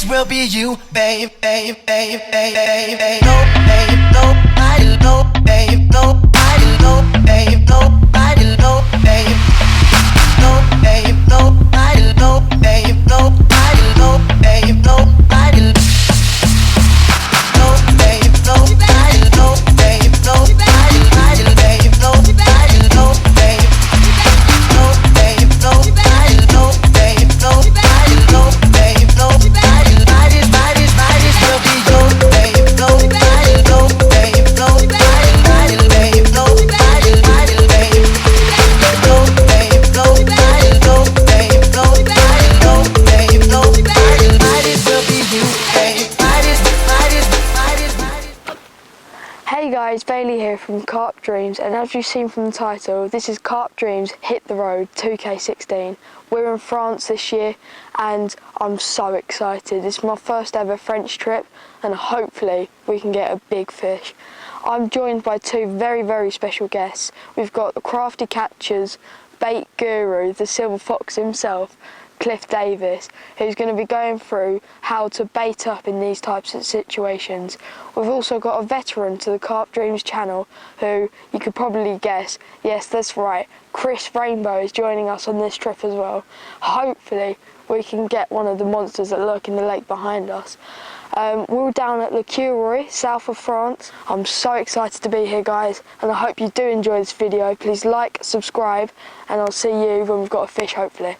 Will be you, babe, babe, babe, babe, babe, babe. No, babe, nobody, no, babe, nobody, no, babe, nobody, no, babe, no, babe, nobody, no, babe, nobody, no, babe, nobody, no, babe, nobody, no, babe, nobody, babe, nobody, no, babe, no, babe, nobody, no, babe, nobody, no, babe, nobody. Hey guys, Bailey here from Carp Dreams, and as you've seen from the title, this is Carp Dreams Hit the Road 2K16. We're in France this year and I'm so excited. It's my first ever French trip and hopefully we can get a big fish. I'm joined by two very special guests. We've got the crafty catchers, bait guru, the silver fox himself, Cliff Davis, who's going to be going through how to bait up in these types of situations. We've also got a veteran to the Carp Dreams channel who you could probably guess, yes that's right, Chris Rainbow is joining us on this trip as well. Hopefully we can get one of the monsters that lurk in the lake behind us. We're down at the Queroy, south of France. I'm so excited to be here guys and I hope you do enjoy this video. Please like, subscribe and I'll see you when we've got a fish hopefully.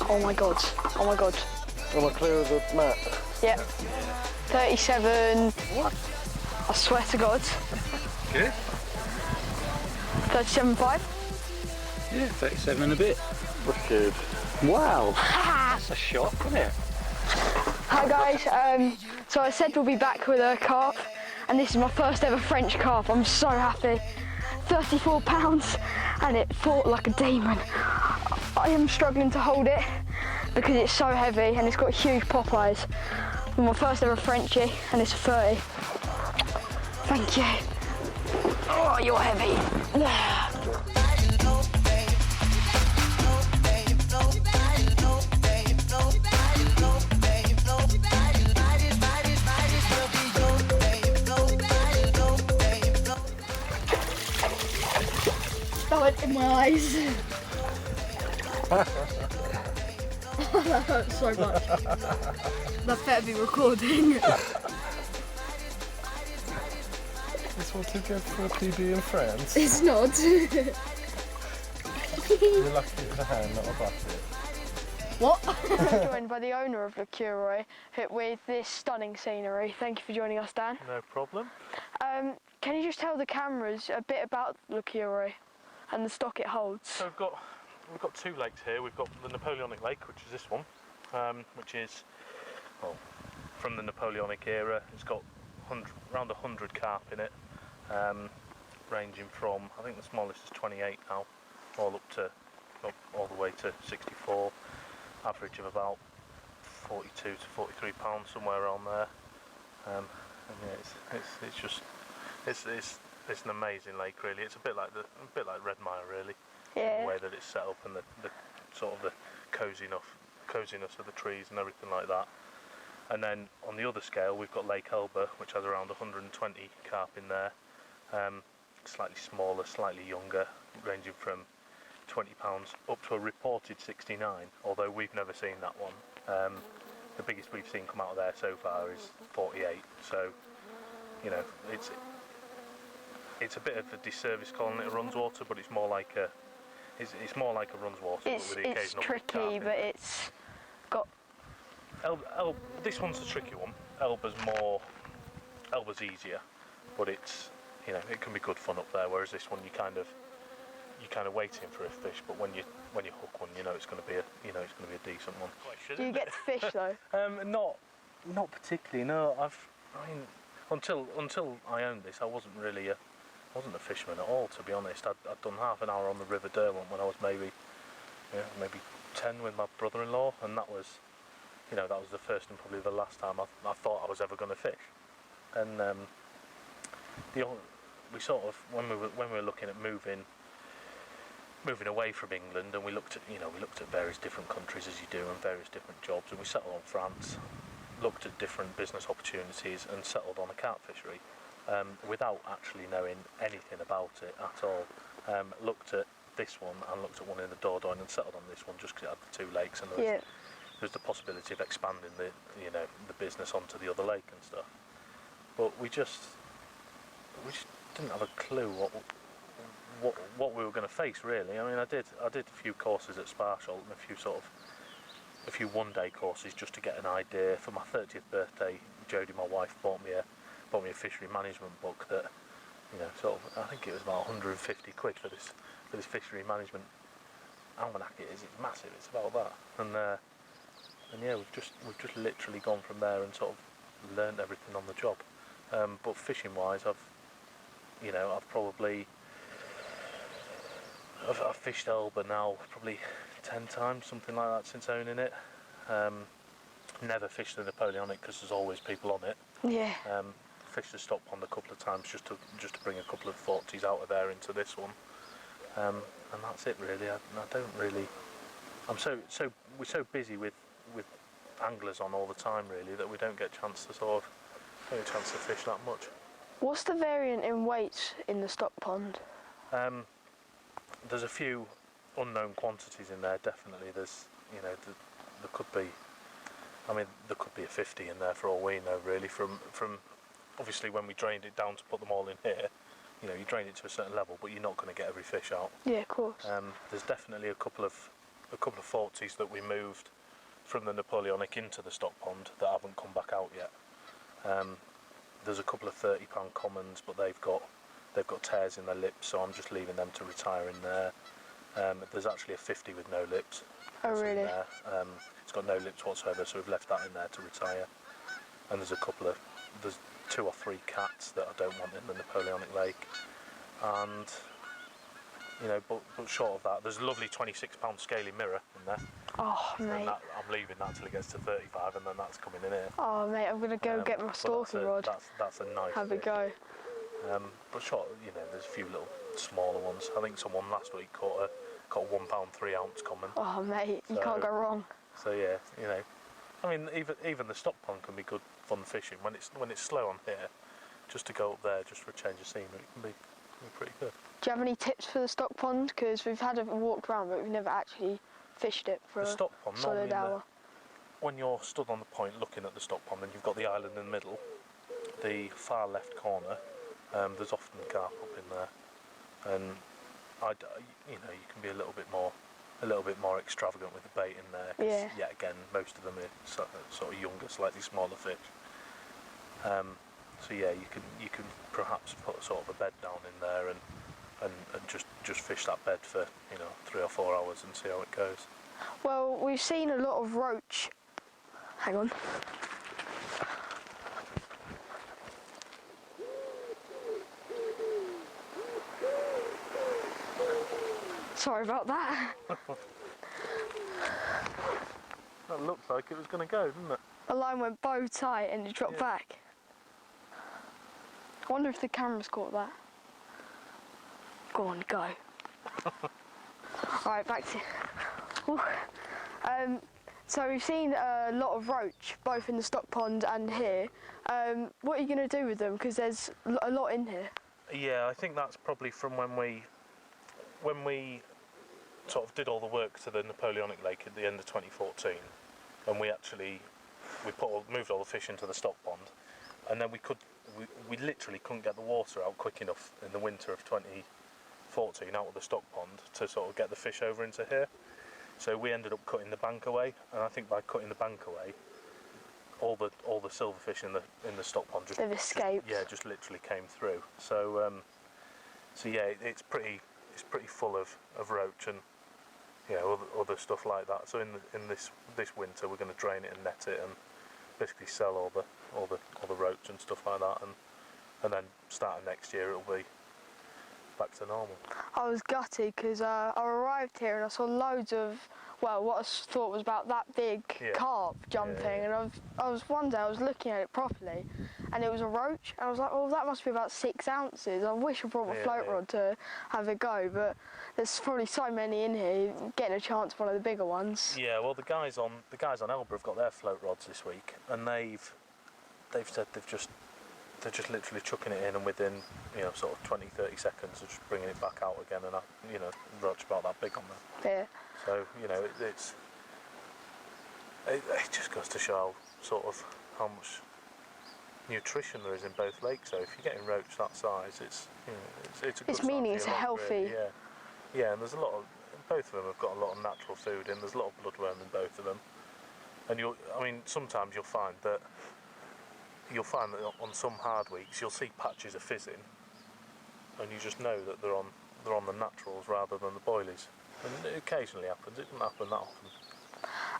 Oh my god, oh my god. Am I clear of the mat? Yep. 37. What? I swear to God. Good. 37.5. Yeah, 37 and a bit. Wicked. Wow. That's a shot, isn't it? Hi guys, so I said we'll be back with a carp and this is my first ever French carp. I'm so happy. 34 pounds and it fought like a demon. I am struggling to hold it because it's so heavy and it's got huge pop eyes. My first ever Frenchie and it's a 30. Thank you. Oh, you're heavy. That went in my eyes. That hurt so much. That better be recording. Is what you get for a PB in France? It's not. You're lucky it's a hand, not a bucket. What? I'm joined by the owner of the Queroy with this stunning scenery. Thank you for joining us, Dan. No problem. Can you just tell the cameras a bit about the Queroy and the stock it holds? So we've got two lakes here. We've got the Napoleonic Lake, which is this one, which is from the Napoleonic era. It's got around around 100 carp in it, ranging from, I think the smallest is 28 now, all the way to 64, average of about 42 to 43 pounds, somewhere around there. And yeah, it's an amazing lake, really. It's a bit like Redmire, really. Yeah. The way that it's set up and the sort of the coziness of the trees and everything like that. And then on the other scale, we've got Lake Elba, which has around 120 carp in there. Slightly smaller, slightly younger, ranging from 20 pounds up to a reported 69, although we've never seen that one. The biggest we've seen come out of there so far is 48, so you know, it's a bit of a disservice calling it a Runswater, but it's more like a Runswater, but with the occasional tricky, carp in but it. it's got... This one's a tricky one. Elba's easier, but it's, you know, it can be good fun up there, whereas this one you're kind of waiting for a fish, but when you hook one, you know it's going to be a decent one. Do you get to fish though? Not particularly. No, I mean, until I owned this, I wasn't a fisherman at all, to be honest. I'd done half an hour on the River Derwent when I was maybe 10 with my brother-in-law, and that was the first and probably the last time I thought I was ever going to fish. And we sort of, when we were looking at moving away from England, and we looked at various different countries, as you do, and various different jobs, and we settled on France, looked at different business opportunities, and settled on a carp fishery without actually knowing anything about it at all. Looked at this one and looked at one in the Dordogne and settled on this one just because it had the two lakes, and there's the possibility of expanding the business onto the other lake and stuff. But we just didn't have a clue what we were going to face, really. I mean, I did a few courses at Sparsholt and a few one-day courses just to get an idea. For my 30th birthday, Jodie, my wife, bought me a fishery management book that, I think it was about 150 quid for this fishery management almanac. It's massive. It's about that. And yeah, we've just literally gone from there and sort of learned everything on the job. But fishing-wise, I've fished Elba now probably 10 times, something like that, since owning it. Never fished the Napoleonic because there's always people on it. Yeah. Fished the stock pond a couple of times just to bring a couple of 40s out of there into this one. And that's it, really. I don't really. We're so busy with anglers on all the time, really, that we don't get a chance to fish that much. What's the variant in weights in the stock pond? There's a few unknown quantities in there, definitely. There could be a 50 in there for all we know, really, from obviously when we drained it down to put them all in here. You drain it to a certain level, but you're not going to get every fish out. Yeah, of course. There's definitely a couple of 40s that we moved from the Napoleonic into the stock pond that haven't come back out yet. There's a couple of 30-pound commons, but they've got tears in their lips, so I'm just leaving them to retire in there. There's actually a 50 with no lips. Oh, really? In there. It's got no lips whatsoever, so we've left that in there to retire. And there's 2 or 3 cats that I don't want in the Napoleonic lake. And but short of that, there's a lovely 26-pound scaly mirror in there. Oh, mate. And I'm leaving that till it gets to 35, and then that's coming in here. Oh, mate, I'm going to go get my stalking rod. That's a nice Have a go. But short, there's a few little smaller ones. I think someone last week caught a 1 pound 3 ounce common. Oh, mate, you can't go wrong. So yeah, I mean, even the stock pond can be good fun fishing when it's slow on here. Just to go up there, just for a change of scenery, it can be pretty good. Do you have any tips for the stock pond? Because we've had a walk around, but we've never actually fished it for the stock pond, a solid hour. When you're stood on the point looking at the stock pond and you've got the island in the middle, the far left corner, there's often carp up in there, and you can be a little bit more extravagant with the bait in there. Yeah. Again, most of them are sort of younger, slightly smaller fish. So yeah, you can perhaps put sort of a bed down in there and just fish that bed for 3 or 4 hours and see how it goes. Well, we've seen a lot of roach. Hang on. Sorry about that. That looked like it was going to go, didn't it? The line went bow tight and it dropped Yeah. back. I wonder if the camera's caught that. Go on, go. Alright, back to you. So we've seen a lot of roach, both in the stock pond and here. What are you going to do with them? Because there's a lot in here. Yeah, I think that's probably from when we sort of did all the work to the Napoleonic Lake at the end of 2014, and we moved all the fish into the stock pond, and then we literally couldn't get the water out quick enough in the winter of 2014 out of the stock pond to sort of get the fish over into here. So we ended up cutting the bank away, and I think by cutting the bank away, all the silverfish in the stock pond They've escaped. just literally came through. So yeah, it's pretty full of roach and other stuff like that. So in this winter, we're going to drain it and net it and basically sell all the roach and stuff like that, and then starting next year it'll be back to normal. I was gutted because I arrived here and I saw loads of, well, what I thought was about that big carp jumping, and I was one day I was looking at it properly, and it was a roach, and I was like, well, that must be about 6 ounces. I wish I brought my float rod to have a go, but there's probably so many in here, getting a chance for one of the bigger ones. Yeah, well, the guys on Elba have got their float rods this week, and they've said they're just literally chucking it in, and within sort of 20-30 seconds they're just bringing it back out again, and roach about that big on them. Yeah. So it just goes to show sort of how much nutrition there is in both lakes. So if you're getting roach that size, it's a good It's meaning it's sign for your lake, healthy. really. Yeah, and there's a lot of, both of them have got a lot of natural food in. There's a lot of bloodworm in both of them, and sometimes you'll find that on some hard weeks you'll see patches of fizzing, and you just know that they're on the naturals rather than the boilies. And it occasionally happens. It doesn't happen that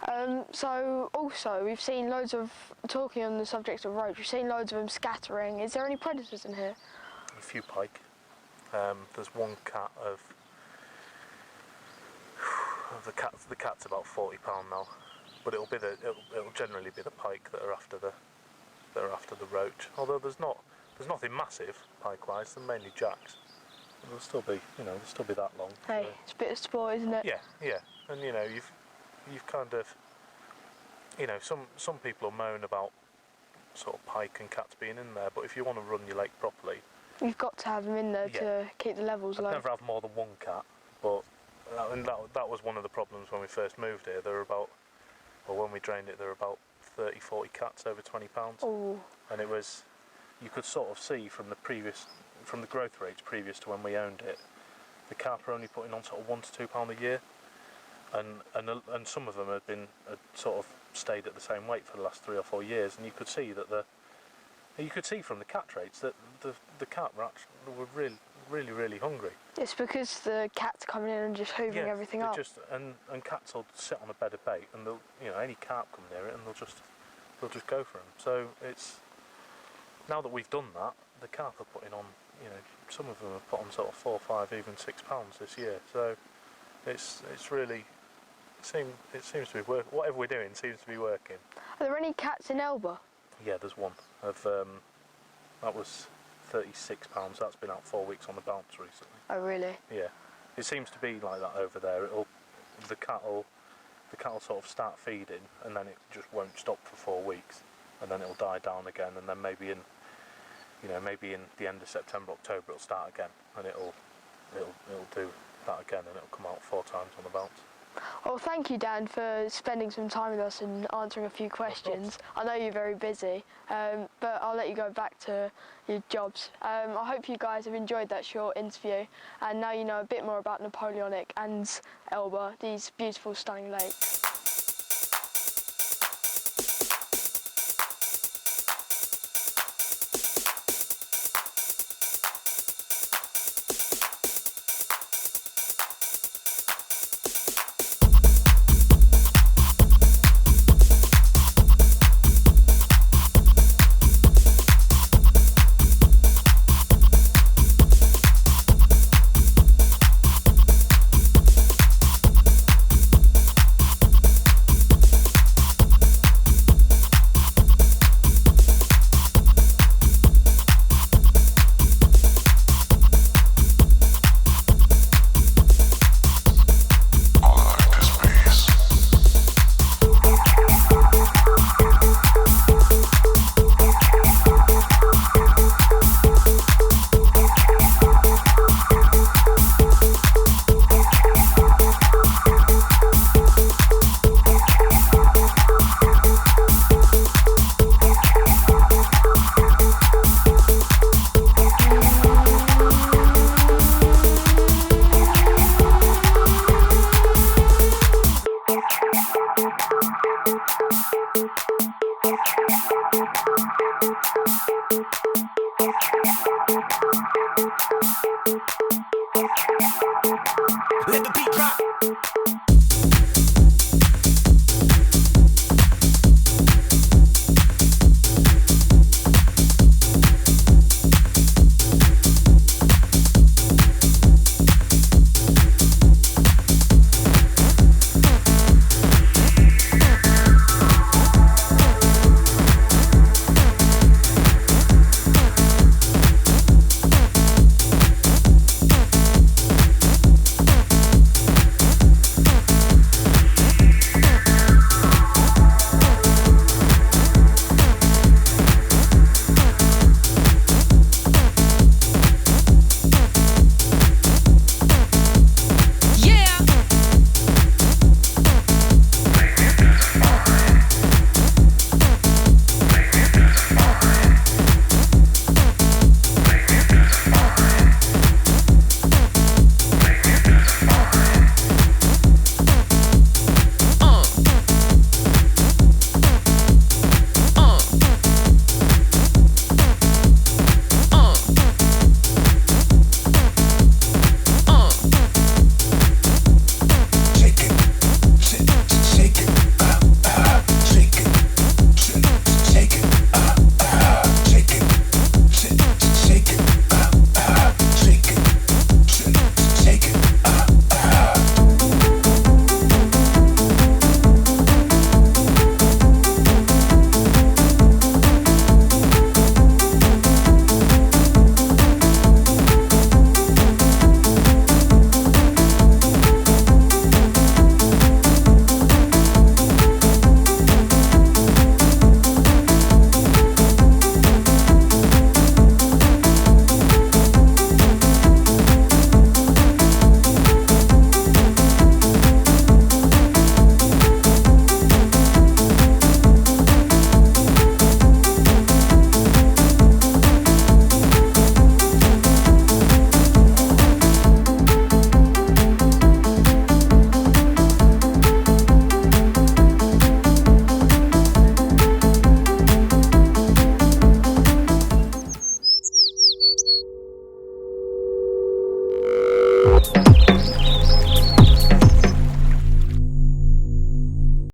often. So also we've seen loads of, talking on the subject of roach, we've seen loads of them scattering. Is there any predators in here? A few pike. There's one cat the cat's about £40 now, but it'll generally be the pike that are after the roach. Although there's nothing massive pike-wise. They're mainly jacks. They'll still be that long. Hey, so. it's a bit of sport, isn't it? Yeah, and you've kind of, some people moan about sort of pike and cats being in there, but if you want to run your lake properly, you've got to have them in there to keep the levels low. I'd never have more than one cat, but that was one of the problems when we first moved here. When we drained it, there were about 30-40 cats over 20 pounds. Ooh. And you could sort of see from the growth rates previous to when we owned it, the carp are only putting on sort of £1 to £2 a year, and some of them had sort of stayed at the same weight for the last 3 or 4 years, and you could see from the catch rates that the carp were really hungry. It's because the cat's coming in and just hoovering everything up. And cats will sit on a bed of bait, and any carp come near it, and they'll just go for them. So it's, now that we've done that, the carp are putting on, some of them have put on sort of 4, 5, even £6 this year. So it's really, it seems to be working. Whatever we're doing seems to be working. Are there any cats in Elba? Yeah, there's one. That was £36. That's been out 4 weeks on the bounce recently. Oh really? Yeah, it seems to be like that over there. The cat will sort of start feeding, and then it just won't stop for 4 weeks, and then it'll die down again, and then maybe in the end of September, October, it'll start again, and it'll do that again, and it'll come out 4 times on the bounce. Well, thank you, Dan, for spending some time with us and answering a few questions. I know you're very busy, but I'll let you go back to your jobs. I hope you guys have enjoyed that short interview, and now you know a bit more about Napoleonic and Elba, these beautiful, stunning lakes.